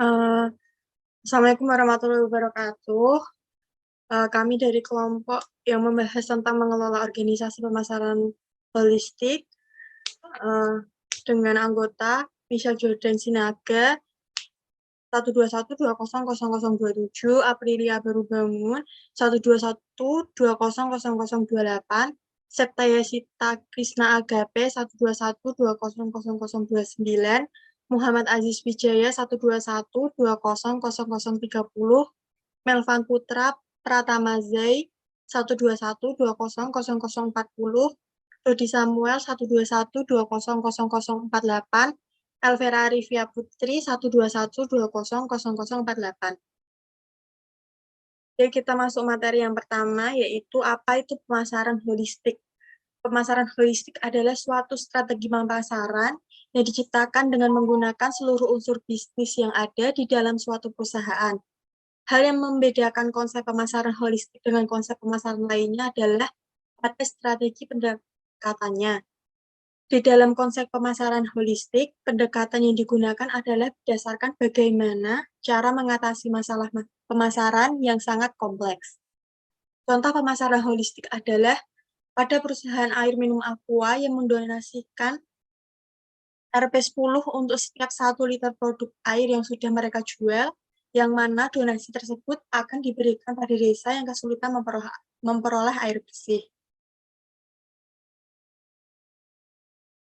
Eh, Assalamualaikum warahmatullahi wabarakatuh. Kami dari kelompok yang membahas tentang mengelola organisasi pemasaran holistik eh, dengan anggota Michelle Jordan Sinaga 121200027, Aprilia Baru Bangun 121200028, Septaya Sita Krisna Agape 121200029, Muhammad Aziz Wijaya 121200030, Melvan Putra Pratama Zai 121200040, Dodi Samuel 121200048, Elvera Arifia Putri 121200048. Jadi kita masuk materi yang pertama, yaitu apa itu pemasaran holistik. Pemasaran holistik adalah suatu strategi pemasaran yang diciptakan dengan menggunakan seluruh unsur bisnis yang ada di dalam suatu perusahaan. Hal yang membedakan konsep pemasaran holistik dengan konsep pemasaran lainnya adalah pada strategi pendekatannya. Di dalam konsep pemasaran holistik, pendekatan yang digunakan adalah berdasarkan bagaimana cara mengatasi masalah pemasaran yang sangat kompleks. Contoh pemasaran holistik adalah pada perusahaan air minum Aqua yang mendonasikan Rp10 untuk setiap 1 liter produk air yang sudah mereka jual, yang mana donasi tersebut akan diberikan pada desa yang kesulitan memperoleh air bersih.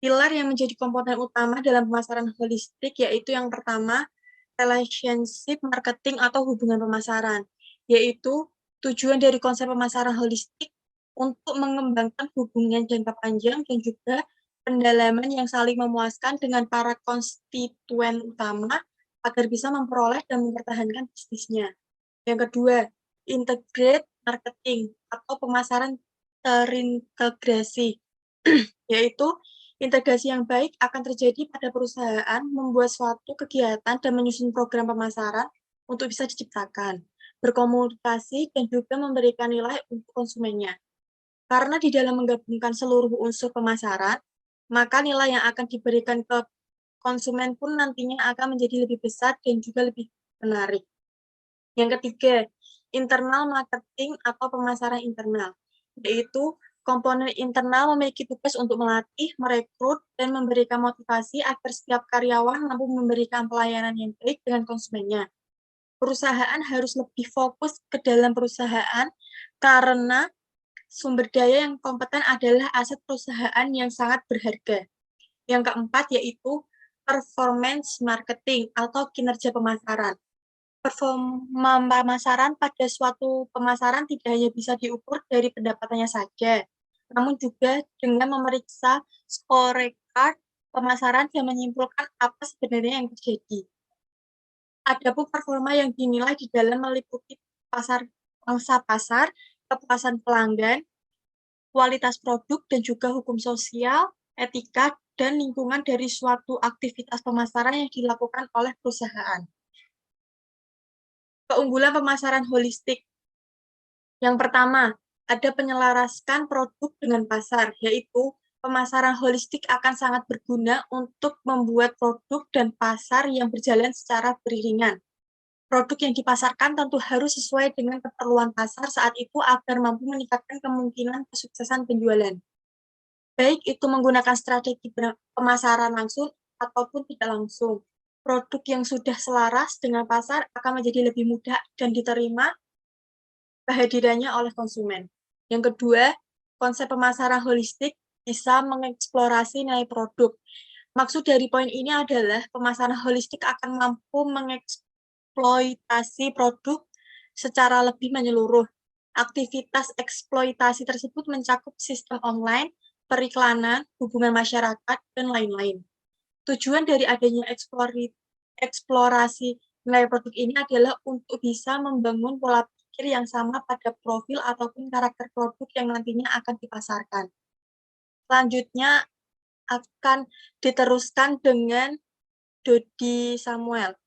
Pilar yang menjadi komponen utama dalam pemasaran holistik yaitu yang pertama, relationship marketing atau hubungan pemasaran, yaitu tujuan dari konsep pemasaran holistik untuk mengembangkan hubungan jangka panjang dan juga pendalaman yang saling memuaskan dengan para konstituen utama agar bisa memperoleh dan mempertahankan bisnisnya. Yang kedua, integrate marketing atau pemasaran terintegrasi, yaitu integrasi yang baik akan terjadi pada perusahaan membuat suatu kegiatan dan menyusun program pemasaran untuk bisa diciptakan, berkomunikasi, dan juga memberikan nilai untuk konsumennya. Karena di dalam menggabungkan seluruh unsur pemasaran, maka nilai yang akan diberikan ke konsumen pun nantinya akan menjadi lebih besar dan juga lebih menarik. Yang ketiga, internal marketing atau pemasaran internal, yaitu komponen internal memiliki tugas untuk melatih, merekrut, dan memberikan motivasi agar setiap karyawan mampu memberikan pelayanan yang baik dengan konsumennya. Perusahaan harus lebih fokus ke dalam perusahaan karena sumber daya yang kompeten adalah aset perusahaan yang sangat berharga. Yang keempat yaitu performance marketing atau kinerja pemasaran. Performa pemasaran pada suatu pemasaran tidak hanya bisa diukur dari pendapatannya saja, namun juga dengan memeriksa scorecard pemasaran dan menyimpulkan apa sebenarnya yang terjadi. Adapun performa yang dinilai di dalam meliputi pangsa pasar, kepuasan pelanggan, kualitas produk, dan juga hukum sosial, etika, dan lingkungan dari suatu aktivitas pemasaran yang dilakukan oleh perusahaan. Keunggulan pemasaran holistik. Yang pertama, ada penyelaraskan produk dengan pasar, yaitu pemasaran holistik akan sangat berguna untuk membuat produk dan pasar yang berjalan secara beriringan. Produk yang dipasarkan tentu harus sesuai dengan keperluan pasar saat itu agar mampu meningkatkan kemungkinan kesuksesan penjualan. Baik itu menggunakan strategi pemasaran langsung ataupun tidak langsung. Produk yang sudah selaras dengan pasar akan menjadi lebih mudah dan diterima kehadirannya oleh konsumen. Yang kedua, konsep pemasaran holistik bisa mengeksplorasi nilai produk. Maksud dari poin ini adalah pemasaran holistik akan mampu mengeksploitasi produk secara lebih menyeluruh. Aktivitas eksploitasi tersebut mencakup sistem online, periklanan, hubungan masyarakat, dan lain-lain. Tujuan dari adanya eksplorasi nilai produk ini adalah untuk bisa membangun pola pikir yang sama pada profil ataupun karakter produk yang nantinya akan dipasarkan. Selanjutnya akan diteruskan dengan Dodi Samuel.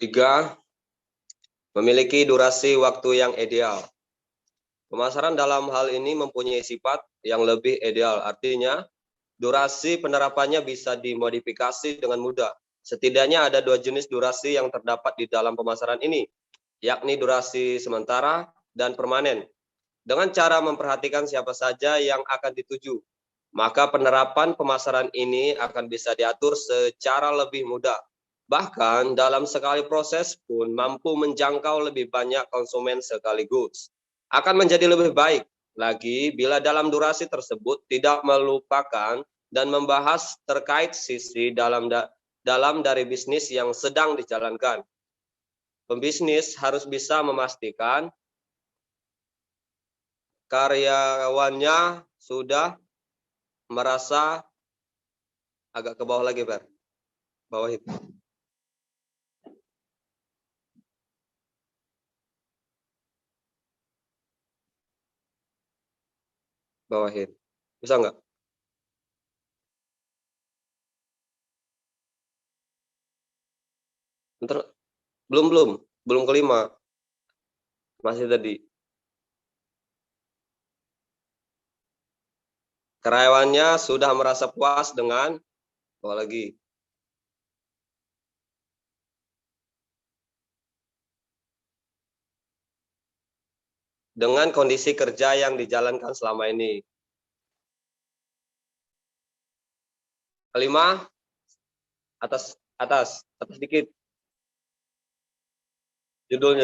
3. Memiliki durasi waktu yang ideal. Pemasaran dalam hal ini mempunyai sifat yang lebih ideal, artinya durasi penerapannya bisa dimodifikasi dengan mudah. Setidaknya ada 2 jenis durasi yang terdapat di dalam pemasaran ini, yakni durasi sementara dan permanen. Dengan cara memperhatikan siapa saja yang akan dituju, maka penerapan pemasaran ini akan bisa diatur secara lebih mudah. Bahkan dalam sekali proses pun mampu menjangkau lebih banyak konsumen sekaligus. Akan menjadi lebih baik lagi bila dalam durasi tersebut tidak melupakan dan membahas terkait sisi dalam dari bisnis yang sedang dijalankan. Pembisnis harus bisa memastikan karyawannya sudah merasa agak ke bawah lagi, Ber. Bawah itu. Bawahin. Bisa nggak? Bentar. Belum kelima. Masih tadi. Karyawannya sudah merasa puas dengan apa lagi? Dengan kondisi kerja yang dijalankan selama ini. Kelima, atas dikit. Judul,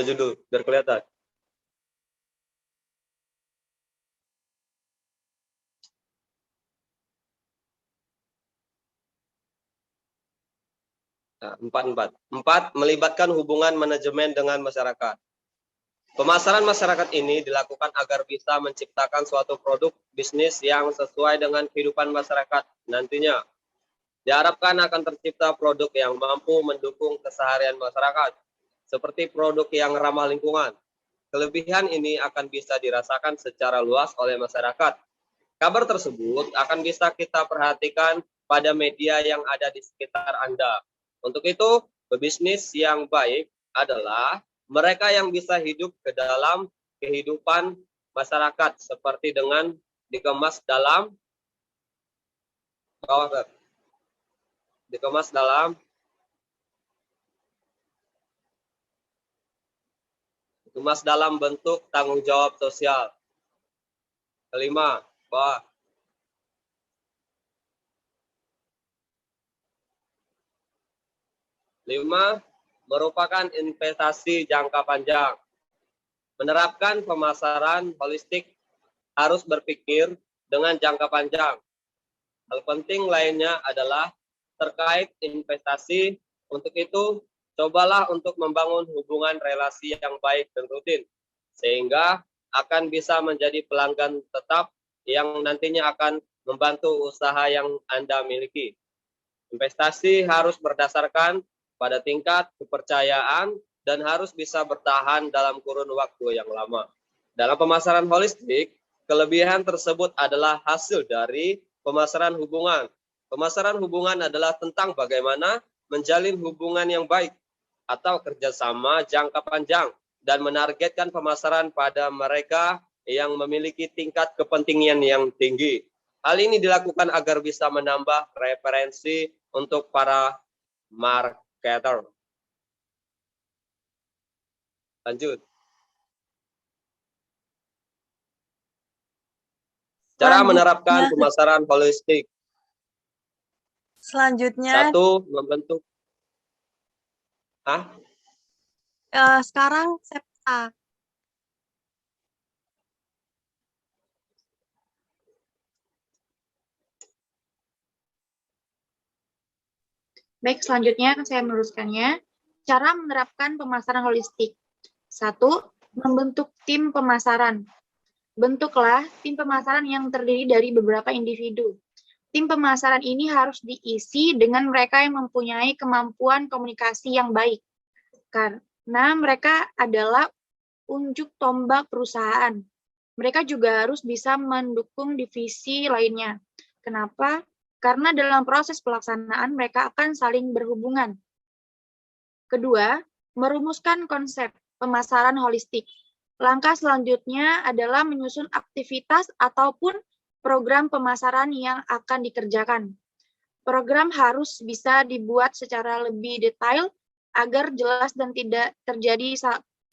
biar kelihatan. Nah, 4, melibatkan hubungan manajemen dengan masyarakat. Pemasaran masyarakat ini dilakukan agar bisa menciptakan suatu produk bisnis yang sesuai dengan kehidupan masyarakat nantinya. Diharapkan akan tercipta produk yang mampu mendukung keseharian masyarakat, seperti produk yang ramah lingkungan. Kelebihan ini akan bisa dirasakan secara luas oleh masyarakat. Kabar tersebut akan bisa kita perhatikan pada media yang ada di sekitar Anda. Untuk itu, pebisnis yang baik adalah mereka yang bisa hidup ke dalam kehidupan masyarakat seperti dengan dikemas dalam bentuk tanggung jawab sosial. Kelima, bahwa 5. Merupakan investasi jangka panjang. Menerapkan pemasaran holistik harus berpikir dengan jangka panjang. Hal penting lainnya adalah terkait investasi. Untuk itu, cobalah untuk membangun hubungan relasi yang baik dan rutin, sehingga akan bisa menjadi pelanggan tetap yang nantinya akan membantu usaha yang Anda miliki. Investasi harus berdasarkan pada tingkat kepercayaan dan harus bisa bertahan dalam kurun waktu yang lama. Dalam pemasaran holistik, kelebihan tersebut adalah hasil dari pemasaran hubungan. Pemasaran hubungan adalah tentang bagaimana menjalin hubungan yang baik atau kerjasama jangka panjang dan menargetkan pemasaran pada mereka yang memiliki tingkat kepentingan yang tinggi. Hal ini dilakukan agar bisa menambah referensi untuk para marketer. Lanjut. Cara menerapkan pemasaran holistik. Selanjutnya. 1. Membentuk. Sekarang Septa. Baik, selanjutnya saya meneruskannya. Cara menerapkan pemasaran holistik. 1. Membentuk tim pemasaran. Bentuklah tim pemasaran yang terdiri dari beberapa individu. Tim pemasaran ini harus diisi dengan mereka yang mempunyai kemampuan komunikasi yang baik, karena mereka adalah unjuk tombak perusahaan. Mereka juga harus bisa mendukung divisi lainnya. Kenapa? Karena dalam proses pelaksanaan mereka akan saling berhubungan. Kedua, Merumuskan konsep pemasaran holistik. Langkah selanjutnya adalah menyusun aktivitas ataupun program pemasaran yang akan dikerjakan. Program harus bisa dibuat secara lebih detail agar jelas dan tidak terjadi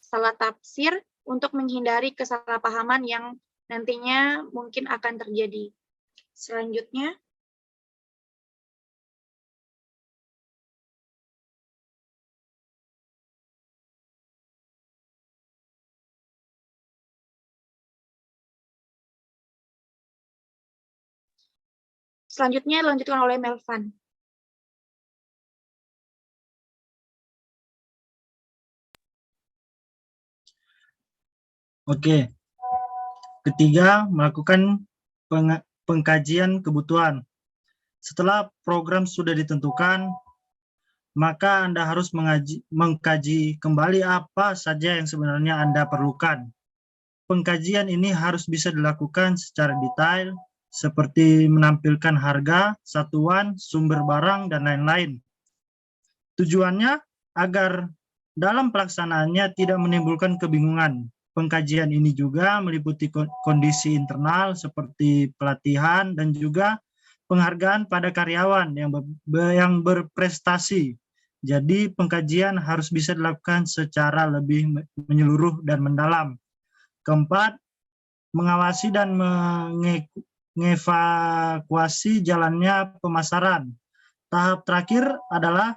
salah tafsir untuk menghindari kesalahpahaman yang nantinya mungkin akan terjadi. Selanjutnya, dilanjutkan oleh Melvan. Oke. Ketiga, melakukan pengkajian kebutuhan. Setelah program sudah ditentukan, maka Anda harus mengkaji kembali apa saja yang sebenarnya Anda perlukan. Pengkajian ini harus bisa dilakukan secara detail, seperti menampilkan harga, satuan, sumber barang, dan lain-lain. Tujuannya agar dalam pelaksanaannya tidak menimbulkan kebingungan. Pengkajian ini juga meliputi kondisi internal seperti pelatihan dan juga penghargaan pada karyawan yang berprestasi. Jadi pengkajian harus bisa dilakukan secara lebih menyeluruh dan mendalam. Keempat, mengawasi dan mengevakuasi jalannya pemasaran. Tahap terakhir adalah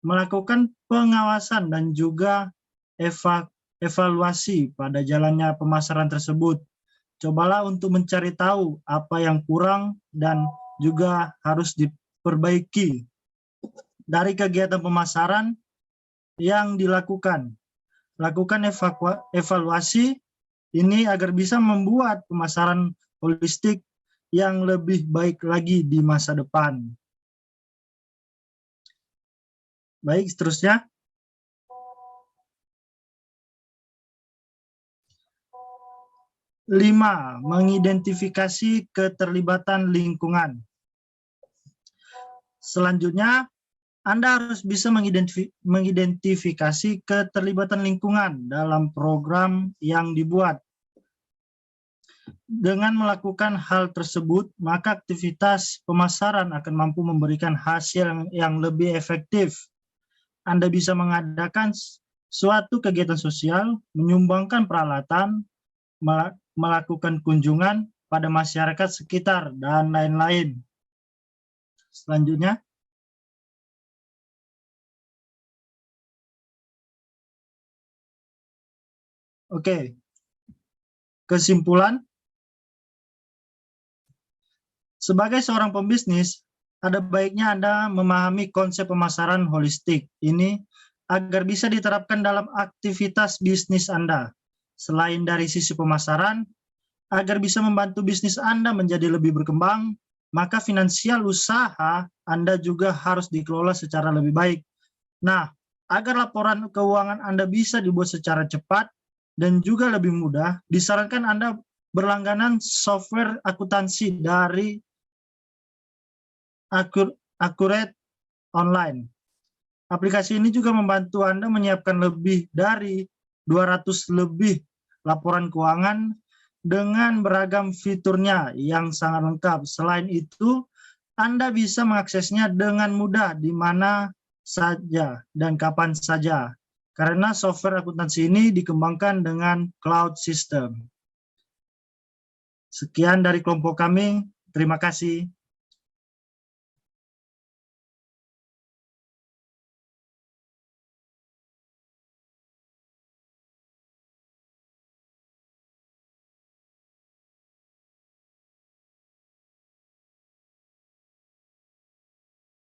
melakukan pengawasan dan juga evaluasi pada jalannya pemasaran tersebut. Cobalah untuk mencari tahu apa yang kurang dan juga harus diperbaiki dari kegiatan pemasaran yang dilakukan. Lakukan evaluasi ini agar bisa membuat pemasaran holistik yang lebih baik lagi di masa depan. Baik, seterusnya. Lima, mengidentifikasi keterlibatan lingkungan. Selanjutnya, Anda harus bisa mengidentifikasi keterlibatan lingkungan dalam program yang dibuat. Dengan melakukan hal tersebut, maka aktivitas pemasaran akan mampu memberikan hasil yang lebih efektif. Anda bisa mengadakan suatu kegiatan sosial, menyumbangkan peralatan, melakukan kunjungan pada masyarakat sekitar, dan lain-lain. Selanjutnya. Oke. Kesimpulan. Sebagai seorang pembisnis, ada baiknya Anda memahami konsep pemasaran holistik ini agar bisa diterapkan dalam aktivitas bisnis Anda. Selain dari sisi pemasaran, agar bisa membantu bisnis Anda menjadi lebih berkembang, maka finansial usaha Anda juga harus dikelola secara lebih baik. Nah, agar laporan keuangan Anda bisa dibuat secara cepat dan juga lebih mudah, disarankan Anda berlangganan software akuntansi dari Accurate Online. Aplikasi ini juga membantu Anda menyiapkan lebih dari 200 lebih laporan keuangan dengan beragam fiturnya yang sangat lengkap. Selain itu, Anda bisa mengaksesnya dengan mudah di mana saja dan kapan saja, karena software akuntansi ini dikembangkan dengan cloud system. Sekian dari kelompok kami, terima kasih.